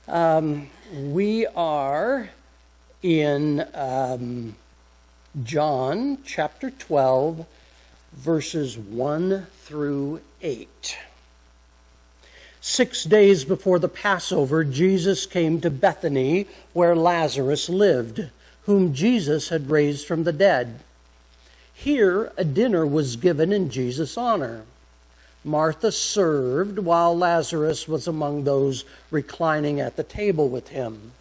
We are in John chapter 12, verses 1 through 8. 6 days before the Passover, Jesus came to Bethany, where Lazarus lived, whom Jesus had raised from the dead. Here a dinner was given in Jesus' honor. Martha served, while Lazarus was among those reclining at the table with him.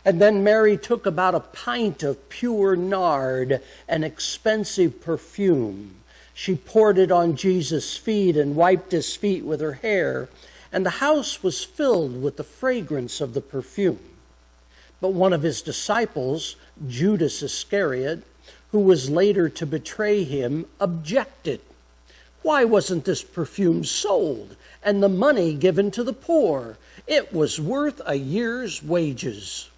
And then Mary took about a pint of pure nard, an expensive perfume. She poured it on Jesus' feet and wiped his feet with her hair, and the house was filled with the fragrance of the perfume. But one of his disciples, Judas Iscariot, who was later to betray him, objected. Why wasn't this perfume sold and the money given to the poor? It was worth a year's wages.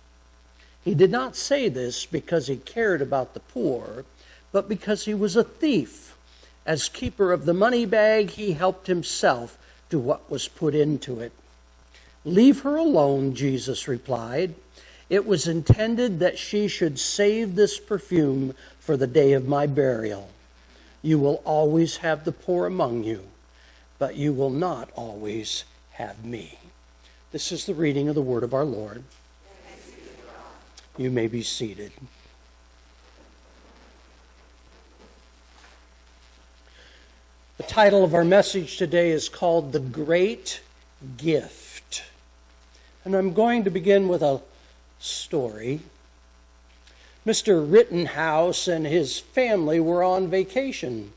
He did not say this because he cared about the poor, but because he was a thief. As keeper of the money bag, he helped himself to what was put into it. Leave her alone, Jesus replied. It was intended that she should save this perfume for the day of my burial. You will always have the poor among you, but you will not always have me. This is the reading of the word of our Lord. You may be seated. The title of our message today is called The Great Gift. And I'm going to begin with a story. Mr. Rittenhouse and his family were on vacation,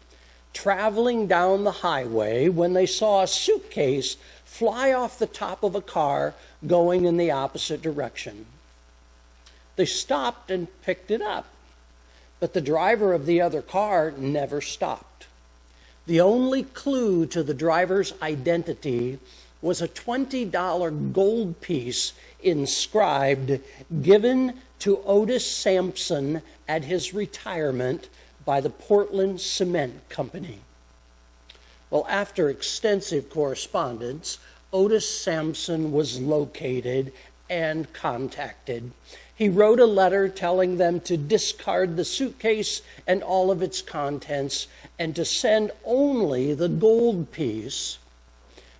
traveling down the highway when they saw a suitcase fly off the top of a car going in the opposite direction. They stopped and picked it up, but the driver of the other car never stopped. The only clue to the driver's identity was a $20 gold piece inscribed, given to Otis Sampson at his retirement by the Portland Cement Company. Well, after extensive correspondence, Otis Sampson was located and contacted. He wrote a letter telling them to discard the suitcase and all of its contents and to send only the gold piece.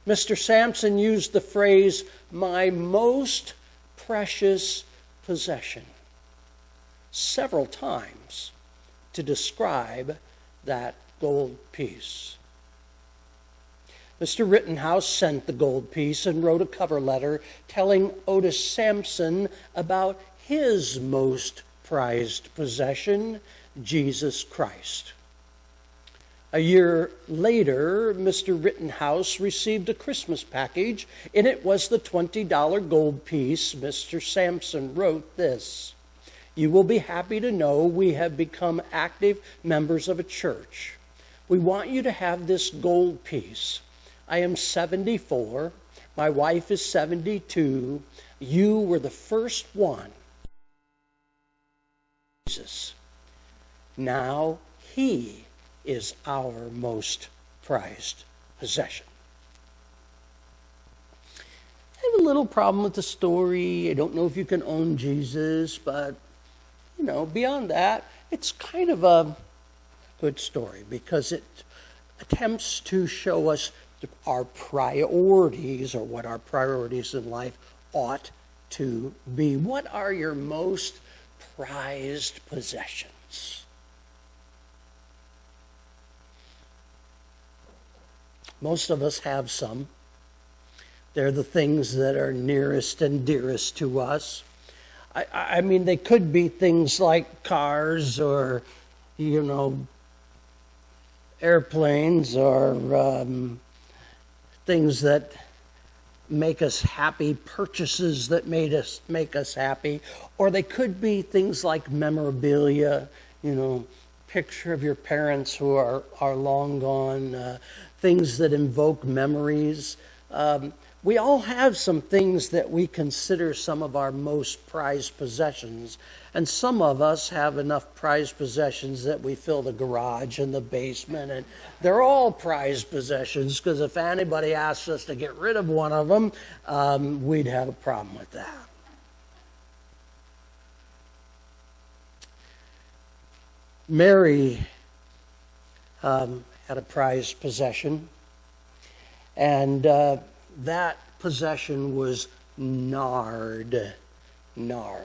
Mr. Sampson used the phrase, "my most precious possession," several times to describe that gold piece. Mr. Rittenhouse sent the gold piece and wrote a cover letter telling Otis Sampson about his most prized possession, Jesus Christ. A year later, Mr. Rittenhouse received a Christmas package. In it was the $20 gold piece. Mr. Sampson wrote this: "You will be happy to know we have become active members of a church. We want you to have this gold piece. I am 74. My wife is 72. You were the first one. Jesus. Now he is our most prized possession." I have a little problem with the story. I don't know if you can own Jesus, but, beyond that, it's kind of a good story because it attempts to show us our priorities, or what our priorities in life ought to be. What are your most prized possessions? Most of us have some. They're the things that are nearest and dearest to us. I mean, they could be things like cars or, airplanes or things that make us happy, purchases that make us happy. Or they could be things like memorabilia, picture of your parents who are long gone, things that invoke memories. We all have some things that we consider some of our most prized possessions. And some of us have enough prized possessions that we fill the garage and the basement. And they're all prized possessions, because if anybody asks us to get rid of one of them, we'd have a problem with that. Mary had a prized possession, and that possession was nard. Nard.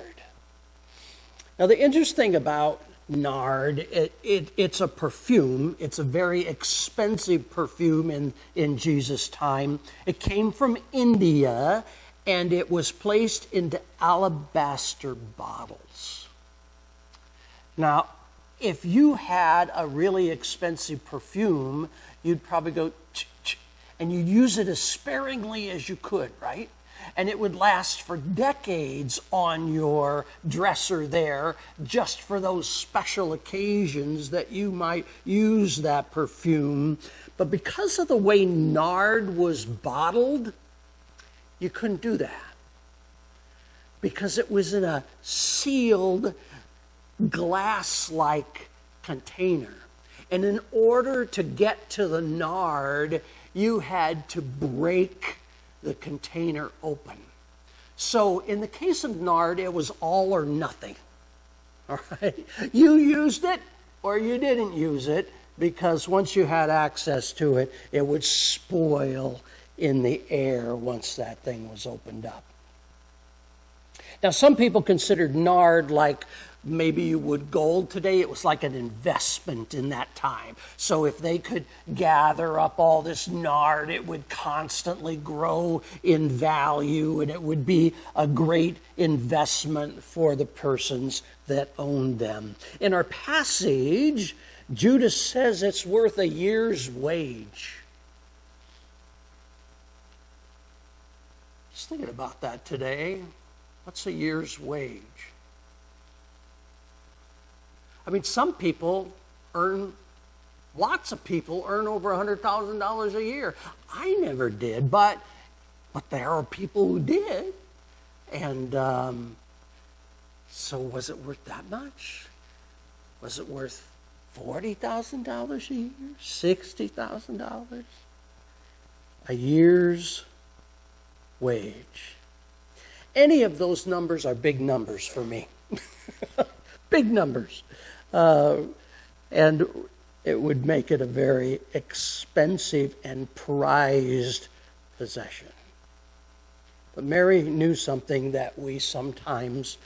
Now, the interesting about nard, it's a perfume. It's a very expensive perfume in Jesus' time. It came from India, and it was placed into alabaster bottles. Now, if you had a really expensive perfume, you'd probably go, and you'd use it as sparingly as you could, right? And it would last for decades on your dresser there, just for those special occasions that you might use that perfume. But because of the way nard was bottled, you couldn't do that, because it was in a sealed glass-like container. And in order to get to the nard, you had to break the container open. So in the case of nard, it was all or nothing. All right? You used it or you didn't use it, because once you had access to it, it would spoil in the air once that thing was opened up. Now, some people considered nard like maybe you would gold today. It was like an investment in that time. So if they could gather up all this nard, it would constantly grow in value, and it would be a great investment for the persons that owned them. In our passage, Judas says it's worth a year's wage. Just thinking about that today. What's a year's wage? I mean, lots of people earn over $100,000 a year. I never did, but there are people who did. And so was it worth that much? Was it worth $40,000 a year? $60,000? A year's wage. Any of those numbers are big numbers for me. Big numbers. And it would make it a very expensive and prized possession. But Mary knew something that we sometimes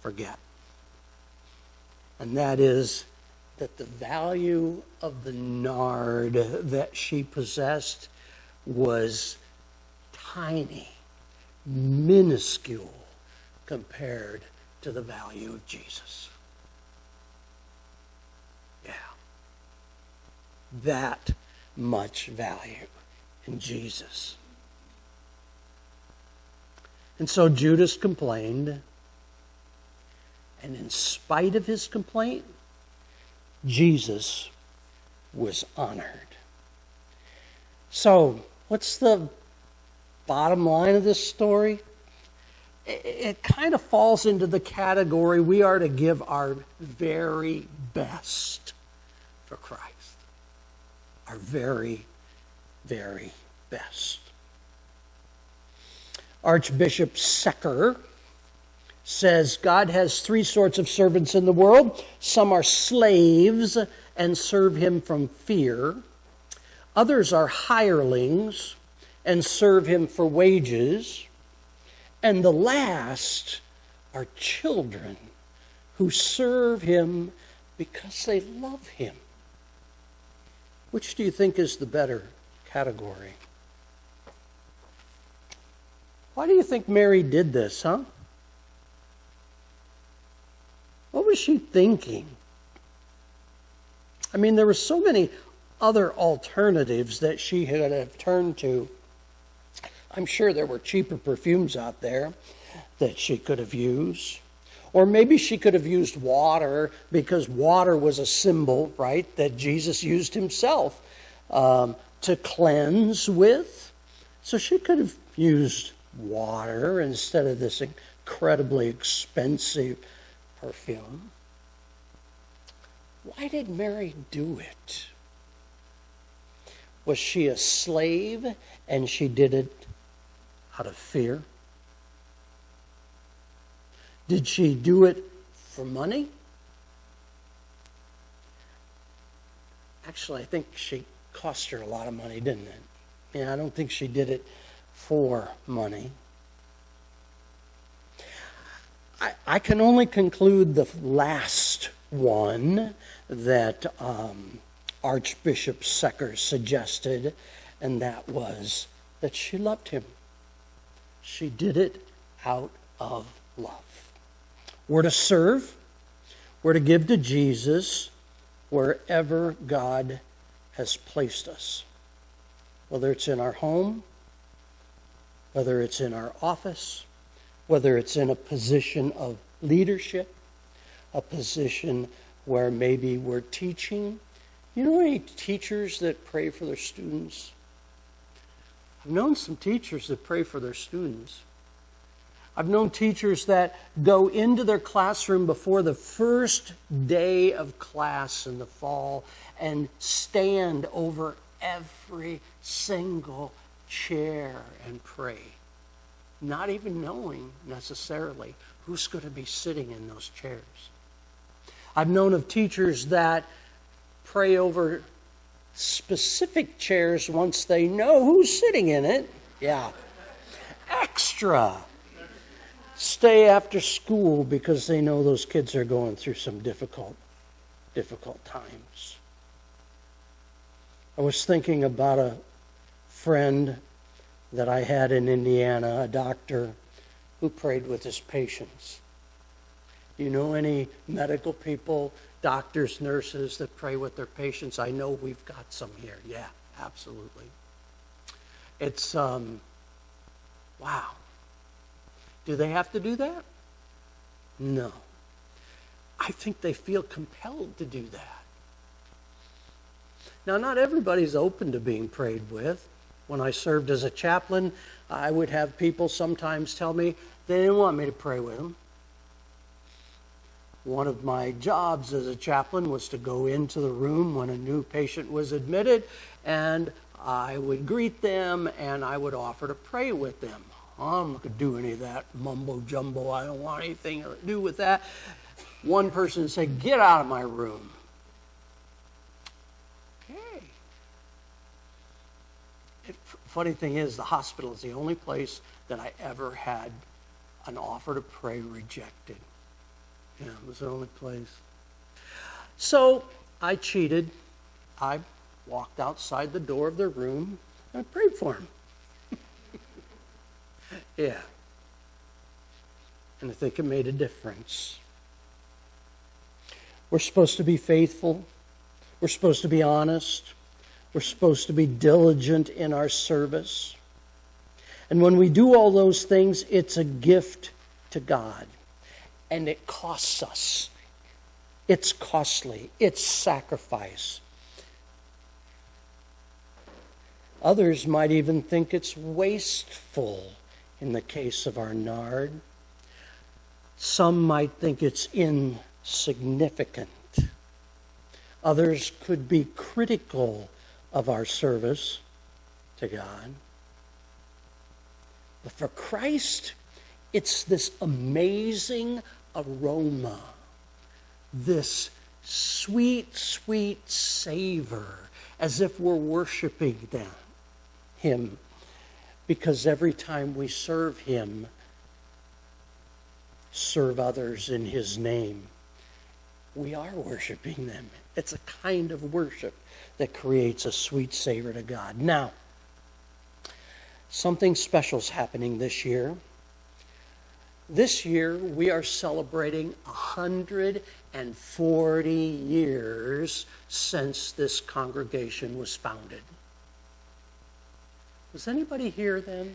forget. And that is that the value of the nard that she possessed was tiny, minuscule compared to the value of Jesus. Yeah. That much value in Jesus. And so Judas complained, and in spite of his complaint, Jesus was honored. So, what's the bottom line of this story? It kind of falls into the category we are to give our very best for Christ. Our very, very best. Archbishop Secker says God has three sorts of servants in the world. Some are slaves and serve him from fear. Others are hirelings and serve him for wages. And the last are children who serve him because they love him. Which do you think is the better category? Why do you think Mary did this, huh? What was she thinking? I mean, there were so many other alternatives that she could have turned to. I'm sure there were cheaper perfumes out there that she could have used. Or maybe she could have used water, because water was a symbol, right, that Jesus used himself to cleanse with. So she could have used water instead of this incredibly expensive perfume. Why did Mary do it? Was she a slave and she did it out of fear? Did she do it for money? Actually, I think she cost her a lot of money, didn't it? Yeah, I don't think she did it for money. I can only conclude the last one that Archbishop Secker suggested, and that was that she loved him. She did it out of love. We're to serve, we're to give to Jesus wherever God has placed us. Whether it's in our home, whether it's in our office, whether it's in a position of leadership, a position where maybe we're teaching. You know any teachers that pray for their students? I've known some teachers that pray for their students. I've known teachers that go into their classroom before the first day of class in the fall and stand over every single chair and pray, not even knowing necessarily who's going to be sitting in those chairs. I've known of teachers that pray over specific chairs once they know who's sitting in it. Yeah. Extra. Stay after school because they know those kids are going through some difficult times. I was thinking about a friend that I had in Indiana, a doctor who prayed with his patients. You know any medical people, doctors, nurses that pray with their patients? I know we've got some here. Yeah, absolutely. It's, wow. Do they have to do that? No. I think they feel compelled to do that. Now, not everybody's open to being prayed with. When I served as a chaplain, I would have people sometimes tell me they didn't want me to pray with them. One of my jobs as a chaplain was to go into the room when a new patient was admitted, and I would greet them and I would offer to pray with them. I'm not going to do any of that mumbo jumbo. I don't want anything to do with that. One person said, "Get out of my room." Okay. Funny thing is, the hospital is the only place that I ever had an offer to pray rejected. Yeah, it was the only place. So I cheated. I walked outside the door of their room and I prayed for them. Yeah. And I think it made a difference. We're supposed to be faithful. We're supposed to be honest. We're supposed to be diligent in our service. And when we do all those things, it's a gift to God. And it costs us. It's costly. It's sacrifice. Others might even think it's wasteful in the case of our nard. Some might think it's insignificant. Others could be critical of our service to God. But for Christ, it's this amazing aroma, this sweet, sweet savor, as if we're worshiping Him. Because every time we serve Him, serve others in His name, we are worshiping them. It's a kind of worship that creates a sweet savor to God. Now, something special is happening this year. This year, we are celebrating 140 years since this congregation was founded. Was anybody here then?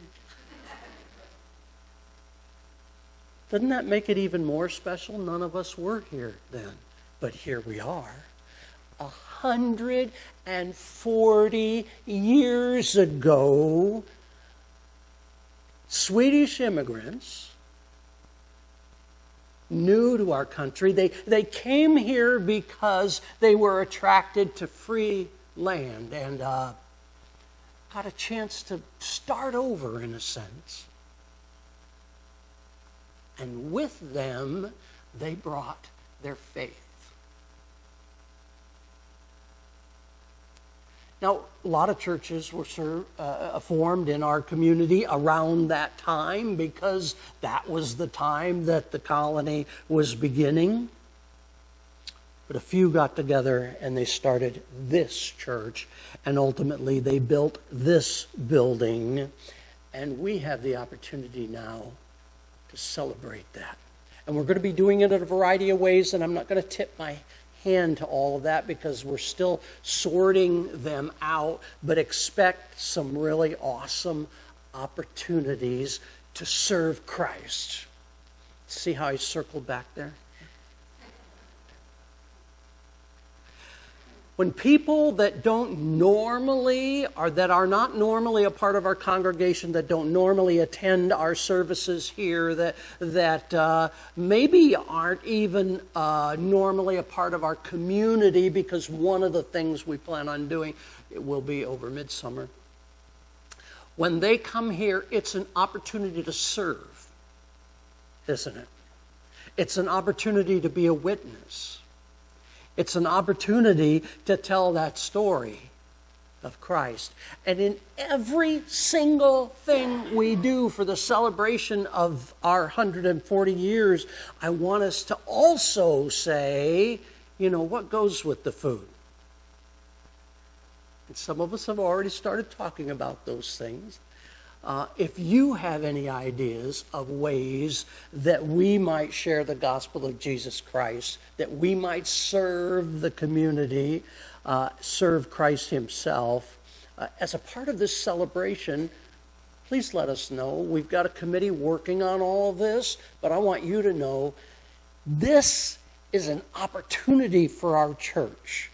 Doesn't that make it even more special? None of us were here then, but here we are. 140 years ago, Swedish immigrants, new to our country. They came here because they were attracted to free land and got a chance to start over in a sense. And with them, they brought their faith. Now, a lot of churches were formed in our community around that time because that was the time that the colony was beginning. But a few got together and they started this church, and ultimately they built this building, and we have the opportunity now to celebrate that. And we're going to be doing it in a variety of ways, and I'm not going to tip my hand to all of that because we're still sorting them out, but expect some really awesome opportunities to serve Christ. See how I circled back there? When people that don't normally, or that are not normally a part of our congregation, that don't normally attend our services here, that maybe aren't even normally a part of our community, because one of the things we plan on doing, it will be over midsummer. When they come here, it's an opportunity to serve, isn't it? It's an opportunity to be a witness. It's an opportunity to tell that story of Christ. And in every single thing we do for the celebration of our 140 years, I want us to also say, what goes with the food? And some of us have already started talking about those things. If you have any ideas of ways that we might share the gospel of Jesus Christ, that we might serve the community, serve Christ himself, as a part of this celebration, please let us know. We've got a committee working on all of this, but I want you to know this is an opportunity for our church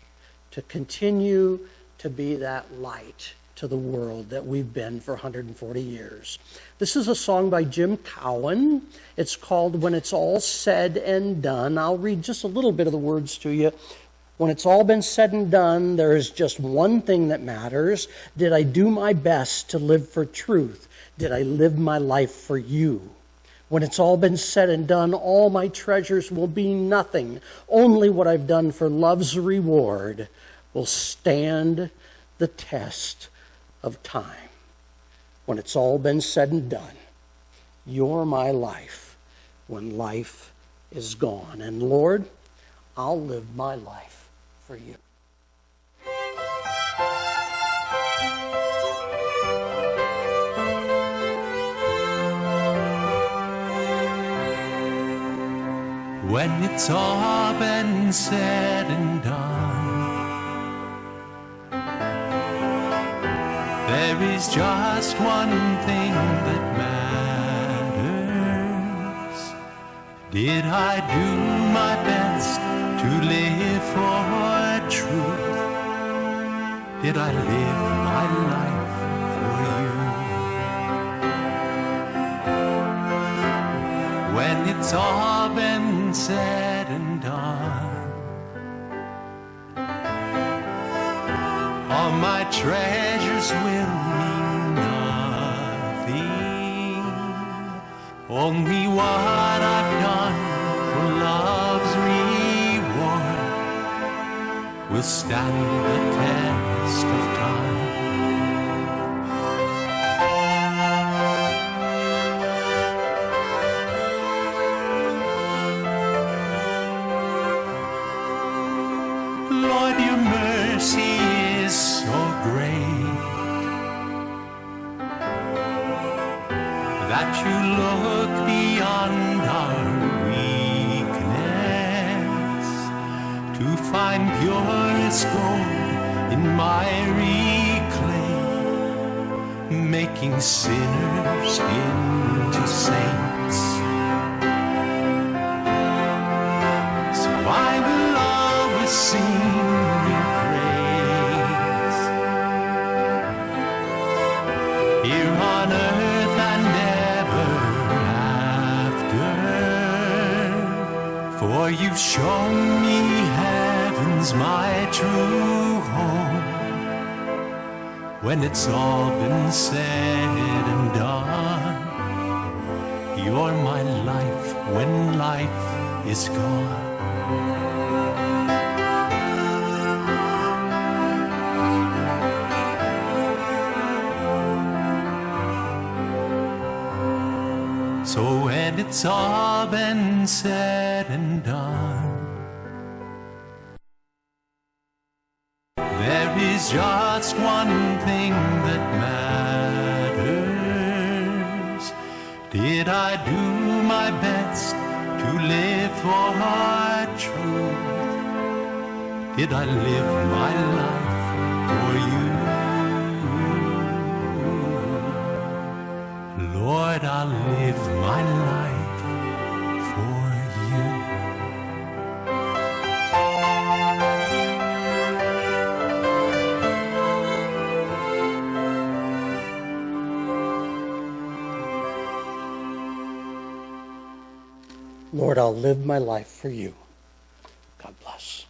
to continue to be that light to the world that we've been for 140 years. This is a song by Jim Cowan. It's called When It's All Said and Done. I'll read just a little bit of the words to you. When it's all been said and done, there is just one thing that matters. Did I do my best to live for truth? Did I live my life for you? When it's all been said and done, all my treasures will be nothing. Only what I've done for love's reward will stand the test of time. When it's all been said and done, you're my life when life is gone. And Lord, I'll live my life for you. When it's all been said and done, there is just one thing that matters. Did I do my best to live for truth? Did I live my life for you? When it's all been said and done, all my treasures will mean nothing. Only what I've done for love's reward will stand the test of time. Lord, your mercy is so great that you look beyond our weakness to find purest gold in miry clay, making sinners into saints. So I will always sing your praise here on earth and you've shown me heaven's my true home. When it's all been said and done, you're my life when life is gone. So when it's all been said and done, there is just one thing that matters. Did I do my best to live for truth? Did I live my life for you? Lord, I'll live my life for you. Lord, I'll live my life for you. God bless.